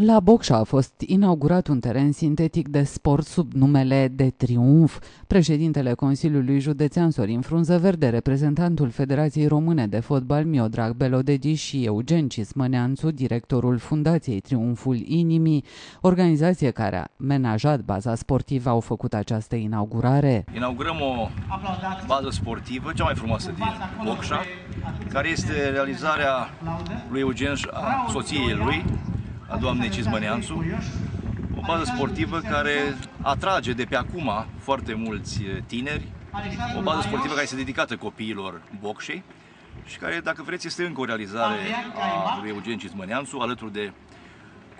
La Bocșa a fost inaugurat un teren sintetic de sport sub numele de Triumf. Președintele Consiliului Județean Sorin Frunzăverde, reprezentantul Federației Române de Fotbal Miodrag Belodegi și Eugen Cismăneanțu, directorul Fundației Triumful Inimii, organizație care a menajat baza sportivă, au făcut această inaugurare. Inaugurăm o bază sportivă, cea mai frumoasă din Bocșa, care este realizarea lui Eugen și a soției lui, a doamnei Cismăneanțu, o bază sportivă care atrage de pe acum foarte mulți tineri, o bază sportivă care este dedicată copiilor Bocșei și care, dacă vreți, este încă o realizare a lui Eugen Cismăneanțu, alături de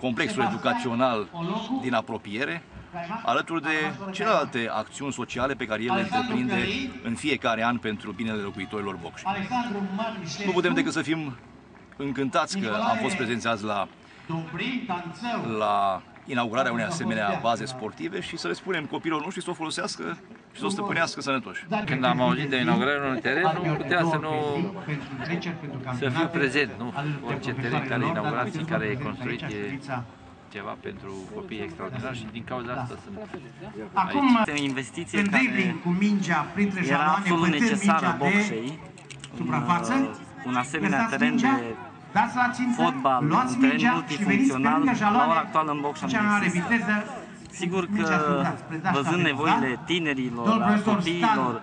complexul educațional din apropiere, alături de celelalte acțiuni sociale pe care el le întreprinde în fiecare an pentru binele locuitorilor Bocșei. Nu putem decât să fim încântați că am fost prezențați la inaugurarea unei asemenea baze sportive și să le spunem copiilor noștri să o folosească și să o stăpânească sănătoși. Când am auzit de inaugurarea unui teren, nu putea să fiu prezent, nu? Orice teren care e inaugurat și care e construit e ceva pentru copii extraordinari și din cauza asta sunt aici. Este o investiție care era absolut necesară Bocșei, un asemenea teren de fotbal, un teren multifuncțional, la ora actuală în Bocșa nu există. Sigur că, văzând nevoile tinerilor, a copiilor,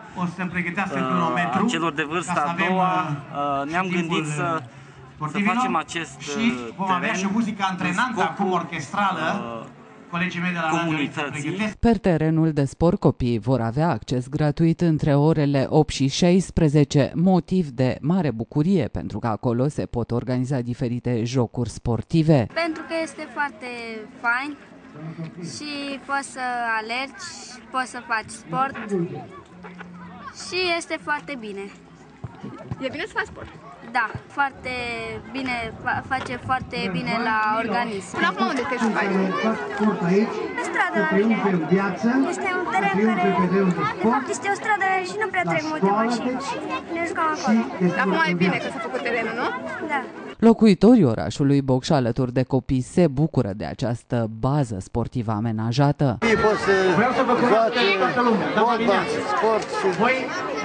a celor de vârsta a doua, ne-am gândit să facem acest teren în scopul comunității. Pe terenul de sport, copiii vor avea acces gratuit între orele 8 și 16, motiv de mare bucurie, pentru că acolo se pot organiza diferite jocuri sportive. Pentru că este foarte fain și poți să alergi, poți să faci sport și este foarte bine. E bine să faci sport? Da, foarte bine, face foarte bine la organism. Până acum unde te jucai? Pe stradă la mine. Este un teren care, de fapt, este o stradă și nu prea trec multe mașini și ne jucam acolo. Acum e bine că s-a făcut terenul, nu? Da. Locuitorii orașului Bocșa, alături de copii, se bucură de această bază sportivă amenajată. Pot să joace fotbal, sport și... Voi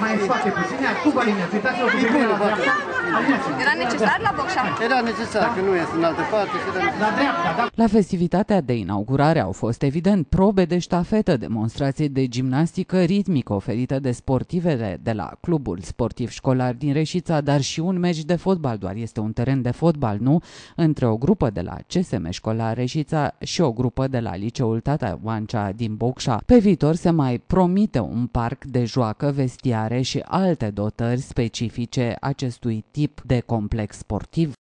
mai scoate puține, cu Valine, uitați-vă cu privire la dreapta. Era necesar la Bocșa? Era necesar, că nu este în altă parte. La dreapta, da. La festivitatea de inaugurare au fost evident probe de ștafetă, demonstrații de gimnastică ritmică oferită de sportivele de la Clubul Sportiv Școlar din Reșița, dar și un meci de fotbal, doar este un teren de fotbal, nu? Între o grupă de la CSM Școlar Reșița și o grupă de la Liceul Tata Oancea din Bocșa. Pe viitor se mai promite un parc de joacă, vestiare și alte dotări specifice acestui tip de complex sportiv.